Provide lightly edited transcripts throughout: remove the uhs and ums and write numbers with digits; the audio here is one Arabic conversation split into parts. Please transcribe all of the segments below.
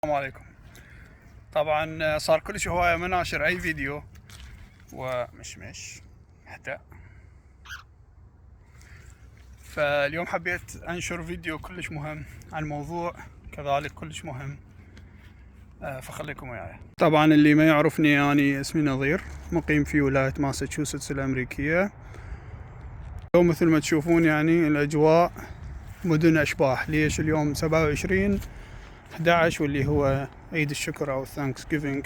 السلام عليكم. طبعا صار كلش هواية مناشر اي فيديو ومش حتى، فاليوم حبيت انشر فيديو كلش مهم عن موضوع كذلك كلش مهم، فخليكم وياي. طبعا اللي ما يعرفني يعني اسمي نظير، مقيم في ولاية ماساتشوستس الامريكية. اليوم مثل ما تشوفون يعني الاجواء مدن اشباح. ليش اليوم 27/11 واللي هو عيد الشكر او ثانكس جيفينج.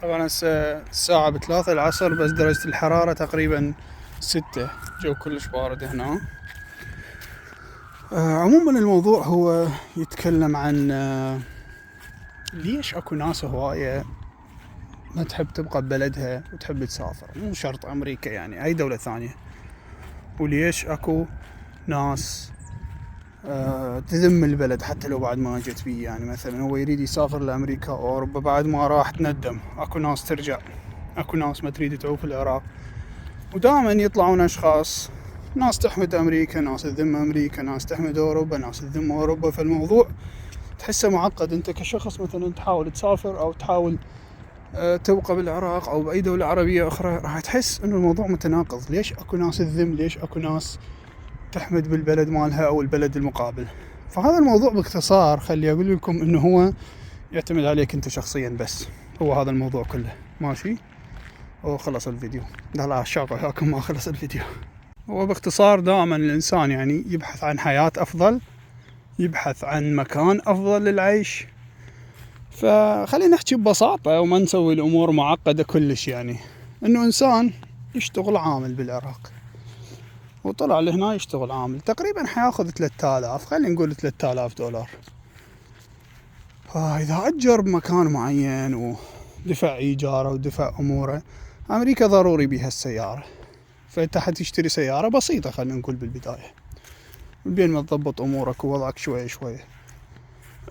طبعا الساعة ب3 العصر، بس درجة الحرارة تقريبا 6. جو كلش بارد هنا. عموما الموضوع هو يتكلم عن ليش اكو ناس هواية ما تحب تبقى ببلدها وتحب تسافر، مو شرط امريكا يعني اي دولة ثانية. وليش اكو ناس تذم البلد حتى لو بعد ما جت بيه. يعني مثلا هو يريد يسافر لامريكا او اوروبا، بعد ما راح تندم. اكو ناس ترجع، اكو ناس ما تريد تعوف العراق. ودائما يطلعون اشخاص، ناس تحمد امريكا، ناس تذم امريكا، ناس تحمد اوروبا، ناس تذم اوروبا. فالموضوع تحسه معقد. انت كشخص مثلا تحاول تسافر او تحاول تبقى بالعراق او باي دولة عربية اخرى، راح تحس انه الموضوع متناقض. ليش اكو ناس تذم؟ ليش اكو ناس تحمد بالبلد مالها او البلد المقابل؟ فهذا الموضوع باختصار خلي اقول لكم انه هو يعتمد عليك انت شخصيا. بس هو هذا الموضوع كله ماشي. وخلص الفيديو. لا شاطر هاكم ما خلص الفيديو. هو باختصار دائما الإنسان يعني يبحث عن حياة أفضل، يبحث عن مكان أفضل للعيش. فخلينا نحكي ببساطة وما نسوي الأمور معقدة كلش. يعني إنه إنسان يشتغل عامل بالعراق وطلع لهنا يشتغل عامل، تقريبا حياخذ 3000، خلينا نقول $3000. فإذا أجر بمكان معين ودفع إيجاره ودفع أموره، أمريكا ضروري بها السيارة. فأنت حتشتري سيارة بسيطة خلينا نقول بالبداية، بين ما تضبط أمورك ووضعك شوية شوية.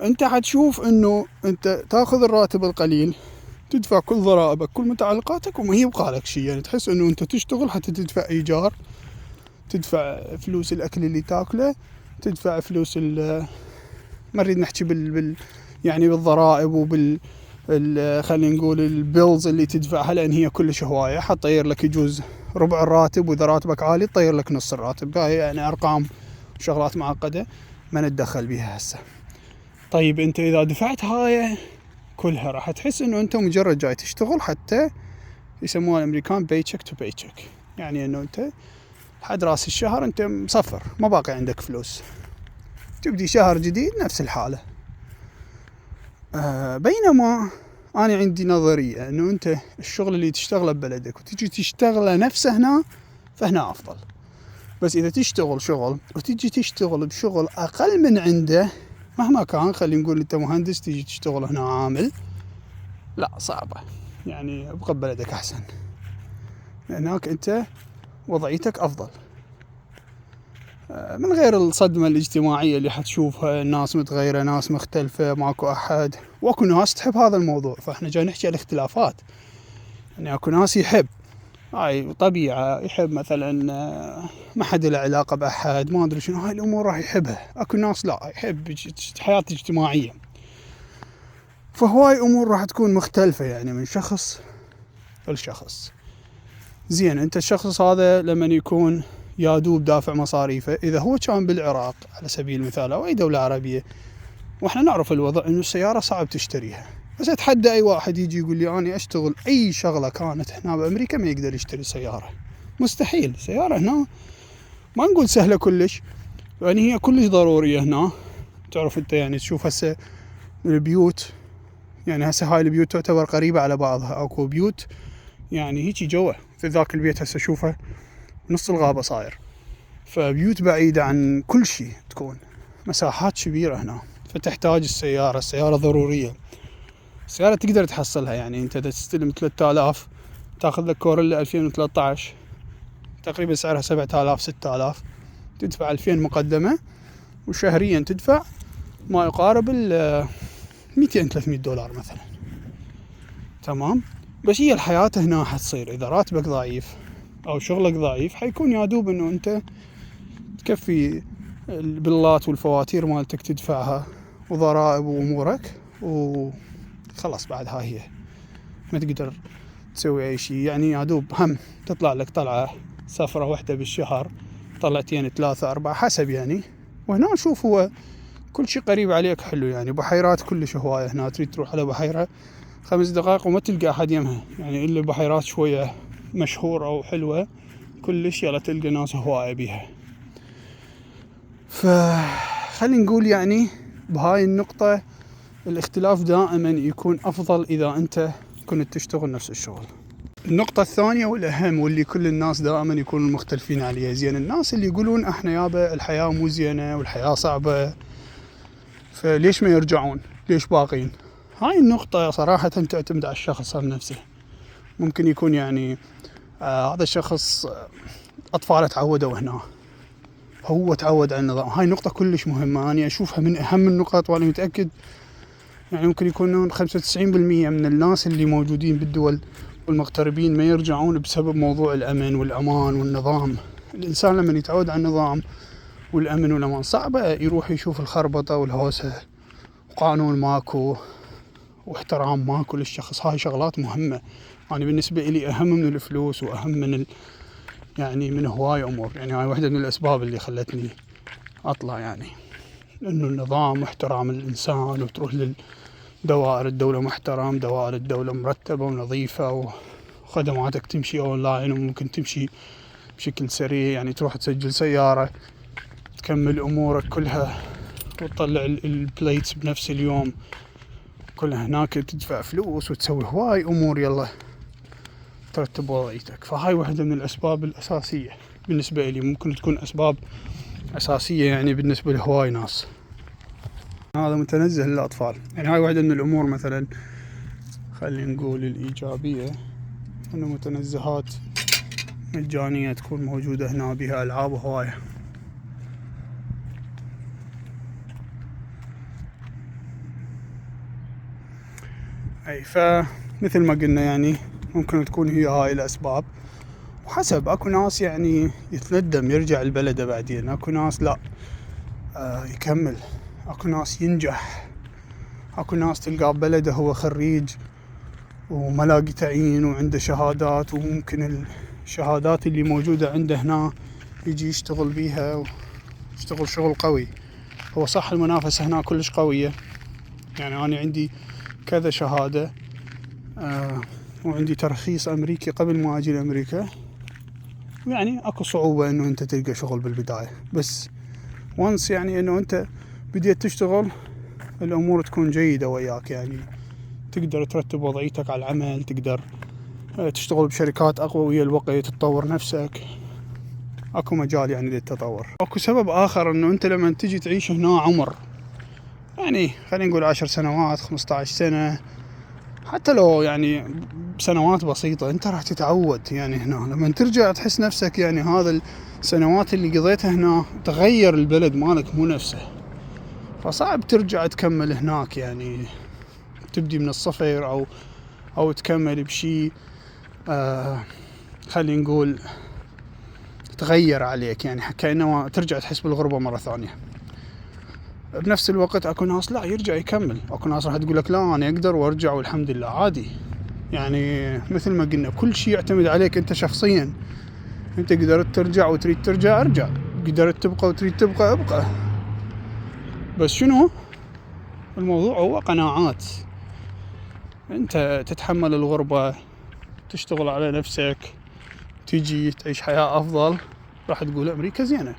أنت حتشوف إنه أنت تاخذ الراتب القليل، تدفع كل ضرائبك كل متعلقاتك وما يبقى لك شيء. يعني تحس إنه أنت تشتغل حتى تدفع إيجار، تدفع فلوس الأكل اللي تاكله، تدفع فلوس ما نريد نحكي يعني بالضرائب خلينا نقول البيلز اللي تدفعها، لأن هي كلش هواية. حتطير لك يجوز ربع الراتب، وإذا راتبك عالي تطير لك نص الراتب. هاي يعني أرقام شغلات معقدة ما نتدخل بها هسه. طيب أنت إذا دفعت هاي كلها راح تحس إنه أنت مجرد جاي تشتغل، حتى يسموها الأمريكان paycheck to paycheck. يعني إنه أنت لحد راس الشهر أنت مصفر، ما باقي عندك فلوس. تبدي شهر جديد نفس الحالة. بينما أنا عندي نظرية إنه أنت الشغل اللي تشتغله ببلدك وتجي تشتغله نفسه هنا، فهنا أفضل. بس إذا تشتغل شغل وتجي تشتغل بشغل أقل من عنده مهما كان، خلينا نقول أنت مهندس تجي تشتغل هنا عامل، لا صعبة. يعني ابقى ببلدك أحسن، لأنك أنت وضعيتك أفضل. من غير الصدمة الاجتماعية اللي حتشوفها، الناس متغيرة، ناس مختلفة، ماكو أحد. واكو ناس تحب هذا الموضوع، فإحنا جاي نحكي على الاختلافات. يعني اكو ناس يحب هاي طبيعة، يحب مثلا ما حد له علاقة بأحد، ما أدري شنو، هاي الأمور راح يحبها. اكو ناس لا، يحب حياة اجتماعية. فهواي أمور راح تكون مختلفة يعني من شخص لشخص. زين أنت الشخص هذا لما يكون يادوب دافع مصاريفه، إذا هو كان بالعراق على سبيل المثال أو أي دولة عربية، وإحنا نعرف الوضع إنه السيارة صعب تشتريها. بس أتحدى أي واحد يجي يقول لي أنا أشتغل أي شغلة كانت هنا بأمريكا ما يقدر يشتري سيارة. مستحيل. سيارة هنا ما نقول سهلة كلش، يعني هي كلش ضرورية هنا. تعرف أنت يعني تشوف هسه البيوت، يعني هسه هاي البيوت تعتبر قريبة على بعضها. أكو بيوت يعني هيجي جوا في ذاك البيت هسه شوفها نص الغابة صاير. فبيوت بعيدة عن كل شيء، تكون مساحات كبيرة هنا. فتحتاج السيارة ضرورية. السيارة تقدر تحصلها، يعني أنت تستلم 3000 تاخذ لك كوريلا 2013 تقريبا سعرها 7000 6000، تدفع 2000 مقدمة، وشهريا تدفع ما يقارب 200-300 دولار مثلا. تمام. بس هي الحياة هنا حتصير إذا راتبك ضعيف أو شغلك ضعيف، حيكون يادوب إنه أنت تكفي البلات والفواتير مالتك تدفعها، وضرائب وأمورك، وخلاص بعد هاي هي ما تقدر تسوي أي شيء. يعني يادوب هم تطلع لك طلعة سفرة واحدة بالشهر، طلعتين 3 4 حسب يعني. وهنا نشوف هو كل شيء قريب عليك حلو يعني. بحيرات كلش هواية هنا، تريد تروح على بحيرة 5 دقائق وما تلقى أحد يمها يعني، إلا بحيرات شوية مشهورة وحلوة كلش يلا تلقى ناس هواية بيها. فخلي نقول يعني بهاي النقطة الاختلاف دائما يكون أفضل إذا أنت كنت تشتغل نفس الشغل. النقطة الثانية والأهم واللي كل الناس دائما يكونوا مختلفين عليها، زين الناس اللي يقولون احنا يابا الحياة مو زينة والحياة صعبة فليش ما يرجعون، ليش باقين؟ هاي النقطة صراحة تعتمد على الشخص نفسه. ممكن يكون يعني هذا الشخص أطفاله تعودوا هنا، هو تعود على النظام. هاي نقطة كلش مهمة، أنا أشوفها من أهم النقاط وأنا متأكد يعني ممكن يكونون 95% من الناس اللي موجودين بالدول والمغتربين ما يرجعون بسبب موضوع الأمن والأمان والنظام. الإنسان لما يتعود على النظام والأمن والأمان صعبة يروح يشوف الخربطة والهوسة وقانون ماكو واحترام ماكو للشخص. هاي شغلات مهمة يعني بالنسبة إلي أهم من الفلوس وأهم من يعني من هواي أمور. يعني هاي واحدة من الأسباب اللي خلتني أطلع يعني، إنه النظام واحترام الإنسان، وتروح للدوائر الدولة محترم، دوائر الدولة مرتبة ونظيفة، وخدماتك تمشي أونلاين وممكن تمشي بشكل سريع. يعني تروح تسجل سيارة تكمل أمورك كلها وتطلع البليتس بنفس اليوم كلها، هناك تدفع فلوس وتسوي هواي أمور يلا ترتب وضعيتك. فهاي واحدة من الأسباب الأساسية بالنسبة لي، ممكن تكون أسباب أساسية يعني بالنسبة لهواي ناس. هذا متنزه للأطفال يعني. هاي واحدة من الأمور مثلا خلينا نقول الإيجابية، إنه متنزهات مجانية تكون موجودة هنا بها ألعاب وهواية. أي فمثل ما قلنا يعني ممكن تكون هي هاي الأسباب، وحسب أكو ناس يعني يتندم يرجع البلد بعدين، أكو ناس لا يكمل، أكو ناس ينجح، أكو ناس تلقى ببلده هو خريج وما لاقي تعيين وعنده شهادات، وممكن الشهادات اللي موجودة عنده هنا يجي يشتغل بيها ويشتغل شغل قوي. هو صح المنافسة هنا كلش قوية يعني، أنا عندي كذا شهادة وعندي ترخيص أمريكي قبل ما أجي لأمريكا، يعني أكو صعوبة إنه أنت تلقى شغل بالبداية، بس وانس يعني إنه أنت بديت تشتغل الأمور تكون جيدة وياك، يعني تقدر ترتب وضعيتك على العمل، تقدر تشتغل بشركات أقوى ويا الوقت تتطور نفسك، أكو مجال يعني للتطور. أكو سبب آخر إنه أنت لما تجي تعيش هنا عمر يعني خلينا نقول 10 سنوات 15 سنة، حتى لو يعني بسنوات بسيطة أنت راح تتعود يعني هنا. لما ترجع تحس نفسك يعني هذا السنوات اللي قضيتها هنا تغير البلد مالك مو نفسه، فصعب ترجع تكمل هناك يعني تبدي من الصفر أو تكمل بشي خلينا نقول تغير عليك، يعني كأنه ترجع تحس بالغربة مرة ثانية. بنفس الوقت أكو ناس لا يرجع يكمل، أكو ناس راح تقول لك لا أنا أقدر وأرجع والحمد لله عادي. يعني مثل ما قلنا كل شيء يعتمد عليك أنت شخصيا، أنت قدرت ترجع وتريد ترجع ارجع، قدرت تبقى وتريد تبقى ابقى. بس شنو الموضوع هو قناعات، أنت تتحمل الغربة، تشتغل على نفسك، تيجي تعيش حياة أفضل، راح تقول أمريكا زينة.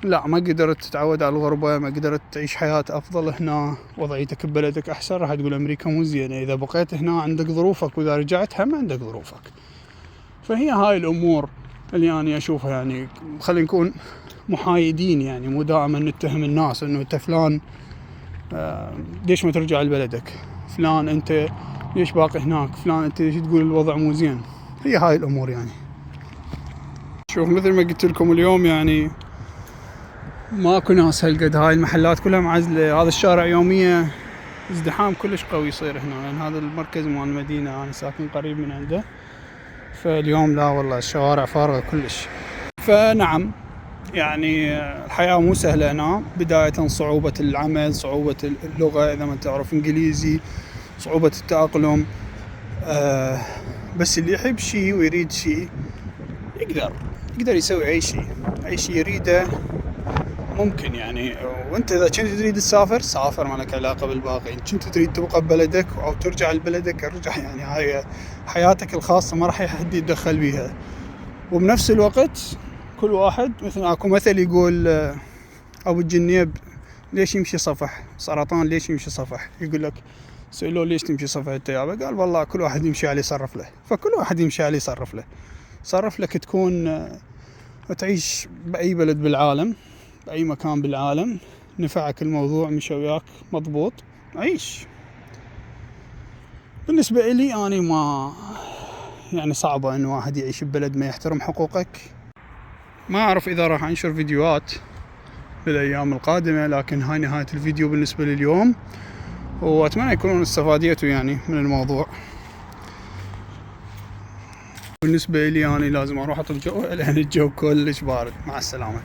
لا ما قدرت تتعود على الغربة، ما قدرت تعيش حياة أفضل هنا، وضعيتك ببلدك أحسن، راح تقول أمريكا مو زينة. إذا بقيت هنا عندك ظروفك وإذا رجعت هم عندك ظروفك. فهي هاي الأمور اللي أنا أشوفها يعني خلينا نكون محايدين، يعني مو دائما نتهم الناس إنه أنت فلان ليش ما ترجع لبلدك، فلان أنت ليش باقي هناك، فلان أنت ليش تقول الوضع مو زين. هي هاي الأمور يعني. شوف مثل ما قلت لكم اليوم يعني ماكو ناس هالقد، هاي المحلات كلها معزلة، هذا الشارع يوميا ازدحام كلش قوي يصير هنا، لأن هذا المركز مال المدينة أنا ساكن قريب من عنده. فاليوم لا والله الشوارع فارغة كلش. فنعم يعني الحياة مو سهلة هنا. بداية صعوبة العمل، صعوبة اللغة إذا ما تعرف إنجليزي، صعوبة التأقلم. بس اللي يحب شي ويريد شي يقدر يسوي أي شي يريده ممكن يعني. وانت اذا كنت تريد تسافر سافر، ما لك علاقة بالباقي. كنت تريد تبقى ببلدك او ترجع لبلدك ارجع، يعني هاي حياتك الخاصة ما راح حد يتدخل بيها. وبنفس الوقت كل واحد مثل اكو مثل يقول ابو الجنيب ليش يمشي صفح؟ سرطان ليش يمشي صفح؟ يقول لك سألوه ليش تمشي صفح انت يابا؟ قال والله كل واحد يمشي عليه يصرف له. فكل واحد يمشي عليه يصرف لك تكون تعيش بأي بلد بالعالم، بأي مكان بالعالم، نفعك الموضوع، مشى وياك مضبوط، عيش. بالنسبة إلي أنا ما يعني صعبة إن واحد يعيش ببلد ما يحترم حقوقك. ما أعرف إذا راح أنشر فيديوهات بالأيام القادمة، لكن هاي نهاية الفيديو بالنسبة لليوم، وأتمنى يكونون استفاديتوا يعني من الموضوع. بالنسبة لي أنا لازم أروح أطلع جو لأن الجو كلش بارد. مع السلامة.